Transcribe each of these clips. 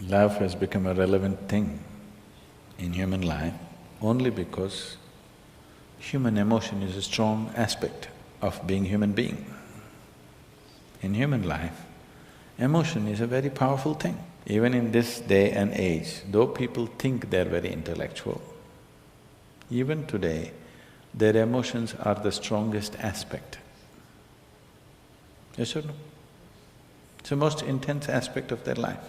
Love has become a relevant thing in human life only because human emotion is a strong aspect of being human being. In human life, emotion is a very powerful thing. Even in this day and age, though people think they're very intellectual, even today, their emotions are the strongest aspect. Yes or no? It's the most intense aspect of their life.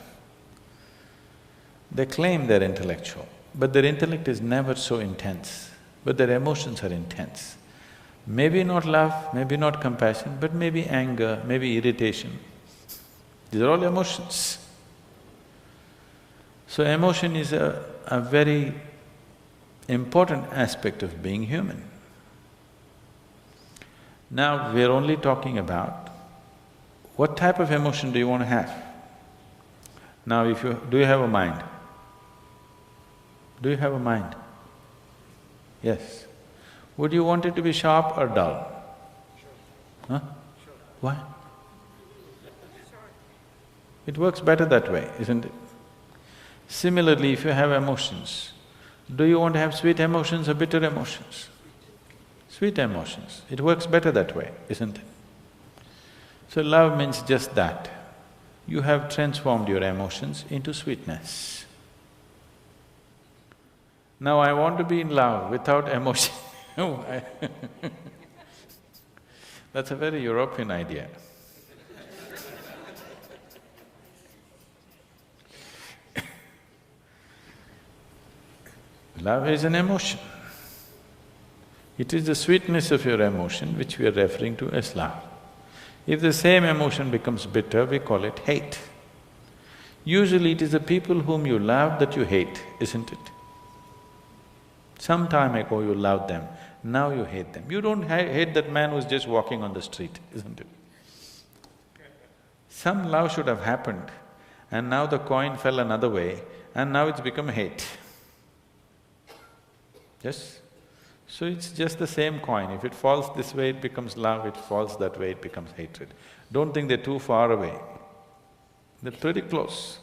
They claim they're intellectual, but their intellect is never so intense, but their emotions are intense. Maybe not love, maybe not compassion, but maybe anger, maybe irritation. These are all emotions. So emotion is a very important aspect of being human. Now we're only talking about what type of emotion do you want to have? Now do you have a mind? Do you have a mind? Yes. Would you want it to be sharp or dull? Huh? Why? It works better that way, isn't it? Similarly, if you have emotions, do you want to have sweet emotions or bitter emotions? Sweet emotions, it works better that way, isn't it? So love means just that. You have transformed your emotions into sweetness. Now I want to be in love without emotion. That's a very European idea. Love is an emotion. It is the sweetness of your emotion which we are referring to as love. If the same emotion becomes bitter, we call it hate. Usually it is the people whom you love that you hate, isn't it? Some time ago you loved them, now you hate them. You don't hate that man who's just walking on the street, isn't it? Some love should have happened and now the coin fell another way and now it's become hate. Yes? So it's just the same coin. If it falls this way, it becomes love, if it falls that way, it becomes hatred. Don't think they're too far away. They're pretty close.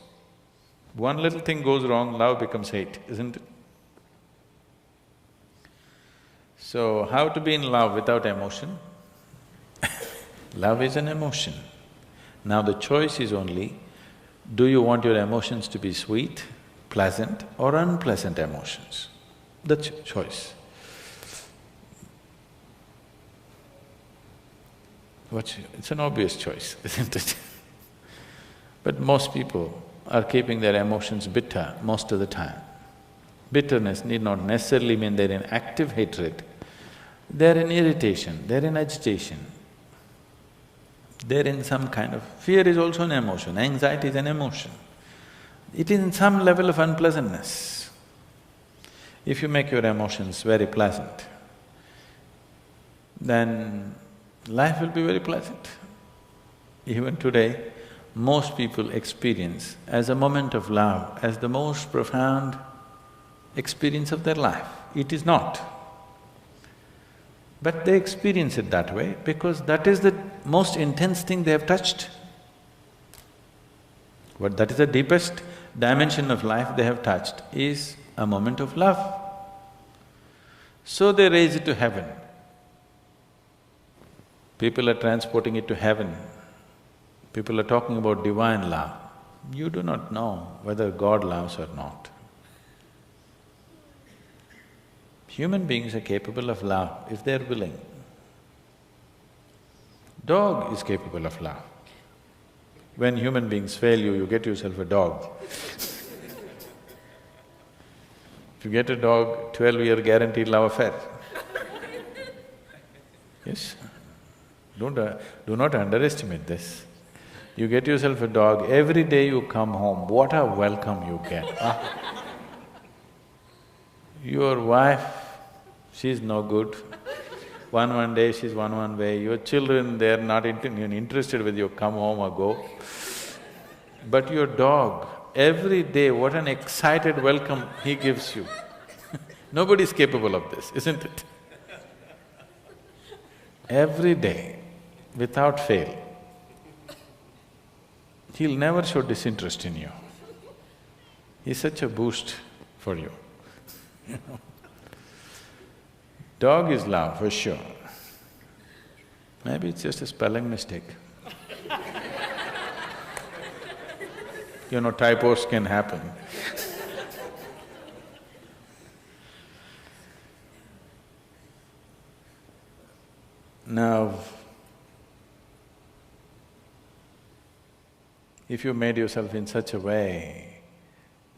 One little thing goes wrong, love becomes hate, isn't it? So, how to be in love without emotion? Love is an emotion. Now the choice is only, do you want your emotions to be sweet, pleasant or unpleasant emotions? That's your choice. It's an obvious choice, isn't it? But most people are keeping their emotions bitter most of the time. Bitterness need not necessarily mean they're in active hatred. They're in irritation, they're in agitation. They're in some kind of… fear is also an emotion, anxiety is an emotion. It is in some level of unpleasantness. If you make your emotions very pleasant, then life will be very pleasant. Even today, most people experience as a moment of love as the most profound experience of their life. It is not. But they experience it that way because that is the most intense thing they have touched. What that is the deepest dimension of life they have touched is a moment of love. So they raise it to heaven. People are transporting it to heaven. People are talking about divine love. You do not know whether God loves or not. Human beings are capable of love if they're willing. Dog is capable of love. When human beings fail you, you get yourself a dog. If you get a dog, 12-year guaranteed love affair. Yes? Do not underestimate this. You get yourself a dog, every day you come home, what a welcome you get, huh? Your wife, she's no good. One day she's one way, your children, they're not interested whether you come home or go. But your dog, every day, what an excited welcome he gives you. Nobody's capable of this, isn't it? Every day, without fail, he'll never show disinterest in you. is such a boost for you, you know. Dog is love for sure. Maybe it's just a spelling mistake. You know, typos can happen. Now, if you made yourself in such a way,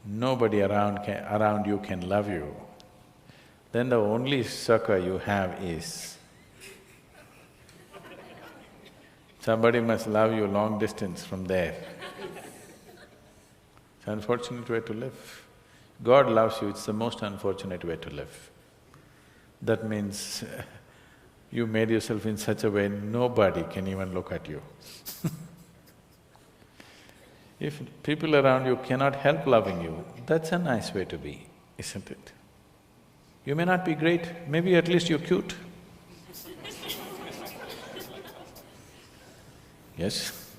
nobody around you can love you, then the only succor you have is somebody must love you long distance from there. It's an unfortunate way to live. God loves you, it's the most unfortunate way to live. That means you made yourself in such a way nobody can even look at you. If people around you cannot help loving you, that's a nice way to be, isn't it? You may not be great, maybe at least you're cute. Yes?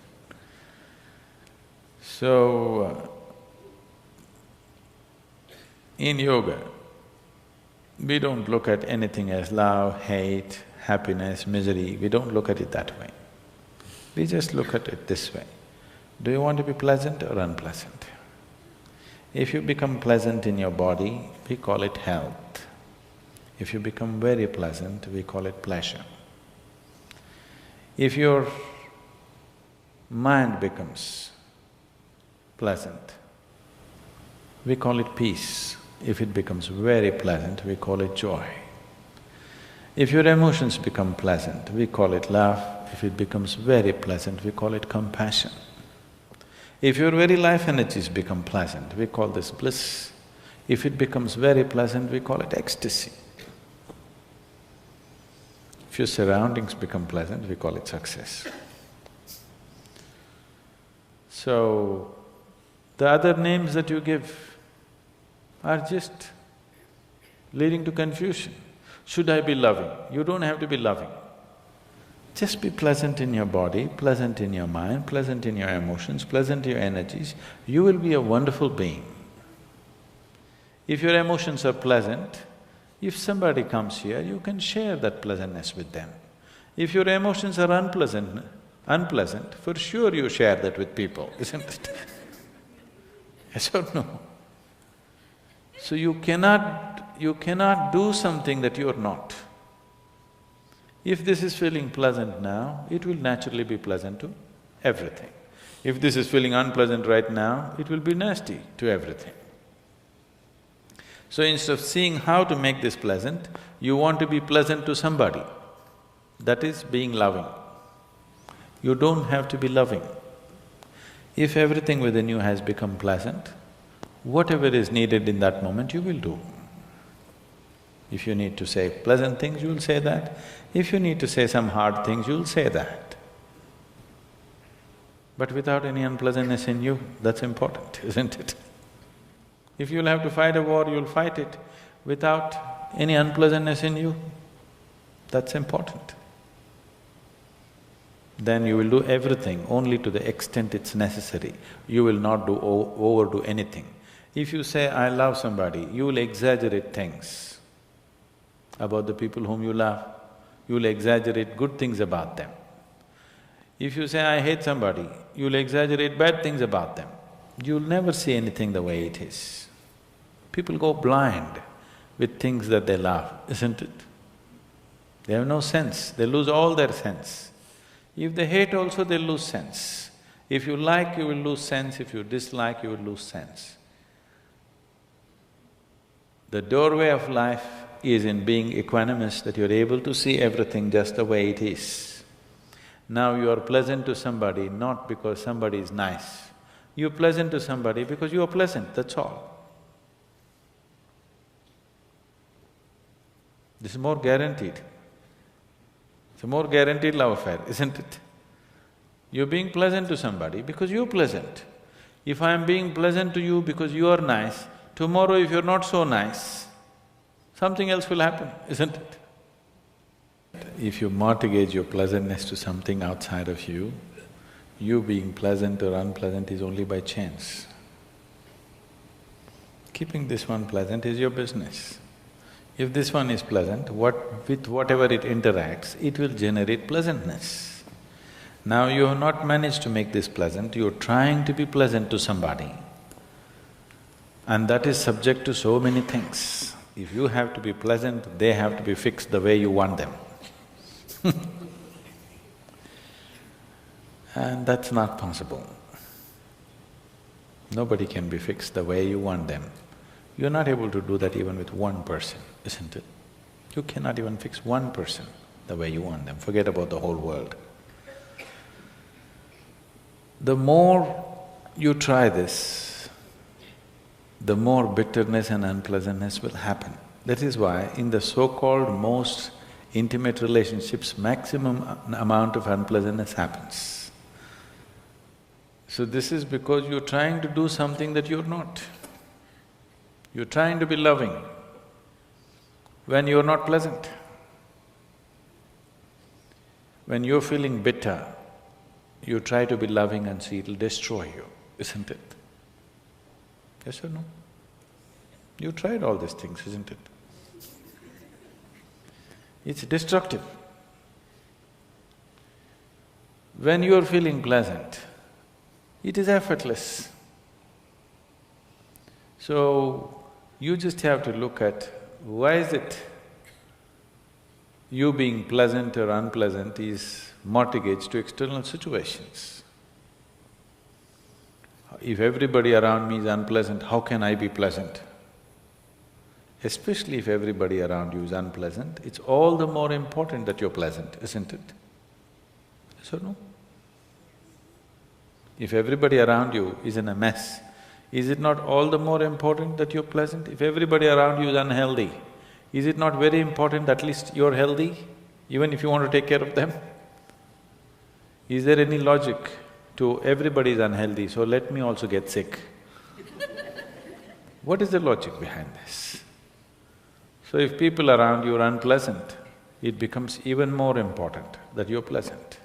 So, in yoga, we don't look at anything as love, hate, happiness, misery, we don't look at it that way. We just look at it this way. Do you want to be pleasant or unpleasant? If you become pleasant in your body, we call it health. If you become very pleasant, we call it pleasure. If your mind becomes pleasant, we call it peace. If it becomes very pleasant, we call it joy. If your emotions become pleasant, we call it love. If it becomes very pleasant, we call it compassion. If your very life energies become pleasant, we call this bliss. If it becomes very pleasant, we call it ecstasy. If your surroundings become pleasant, we call it success. So, the other names that you give are just leading to confusion. Should I be loving? You don't have to be loving. Just be pleasant in your body, pleasant in your mind, pleasant in your emotions, pleasant in your energies, you will be a wonderful being. If your emotions are pleasant, if somebody comes here, you can share that pleasantness with them. If your emotions are unpleasant, for sure you share that with people, isn't it? Yes or no? So you cannot do something that you are not. If this is feeling pleasant now, it will naturally be pleasant to everything. If this is feeling unpleasant right now, it will be nasty to everything. So instead of seeing how to make this pleasant, you want to be pleasant to somebody. That is being loving. You don't have to be loving. If everything within you has become pleasant, whatever is needed in that moment, you will do. If you need to say pleasant things, you will say that. If you need to say some hard things, you will say that. But without any unpleasantness in you, that's important, isn't it? If you'll have to fight a war, you'll fight it without any unpleasantness in you, that's important. Then you will do everything only to the extent it's necessary. You will not overdo anything. If you say, I love somebody, you will exaggerate things about the people whom you love. You will exaggerate good things about them. If you say, I hate somebody, you will exaggerate bad things about them. You'll never see anything the way it is. People go blind with things that they love, isn't it? They have no sense, they lose all their sense. If they hate also, they'll lose sense. If you like, you will lose sense. If you dislike, you will lose sense. The doorway of life is in being equanimous, that you're able to see everything just the way it is. Now you are pleasant to somebody not because somebody is nice. You're pleasant to somebody because you are pleasant, that's all. This is more guaranteed. It's a more guaranteed love affair, isn't it? You're being pleasant to somebody because you're pleasant. If I'm being pleasant to you because you are nice, tomorrow if you're not so nice, something else will happen, isn't it? If you mortgage your pleasantness to something outside of you being pleasant or unpleasant is only by chance. Keeping this one pleasant is your business. If this one is pleasant, with whatever it interacts, it will generate pleasantness. Now you have not managed to make this pleasant, you're trying to be pleasant to somebody. And that is subject to so many things. If you have to be pleasant, they have to be fixed the way you want them. And that's not possible. Nobody can be fixed the way you want them. You're not able to do that even with one person, isn't it? You cannot even fix one person the way you want them, forget about the whole world. The more you try this, the more bitterness and unpleasantness will happen. That is why in the so-called most intimate relationships, maximum amount of unpleasantness happens. So this is because you're trying to do something that you're not. You're trying to be loving when you're not pleasant. When you're feeling bitter, you try to be loving and see it'll destroy you, isn't it? Yes or no? You tried all these things, isn't it? It's destructive. When you're feeling pleasant, it is effortless. So, you just have to look at why is it you being pleasant or unpleasant is mortgaged to external situations. If everybody around me is unpleasant, how can I be pleasant? Especially if everybody around you is unpleasant, it's all the more important that you're pleasant, isn't it? Yes or no? If everybody around you is in a mess, is it not all the more important that you're pleasant? If everybody around you is unhealthy, is it not very important that at least you're healthy, even if you want to take care of them? Is there any logic to everybody is unhealthy, so let me also get sick? What is the logic behind this? So if people around you are unpleasant, it becomes even more important that you're pleasant.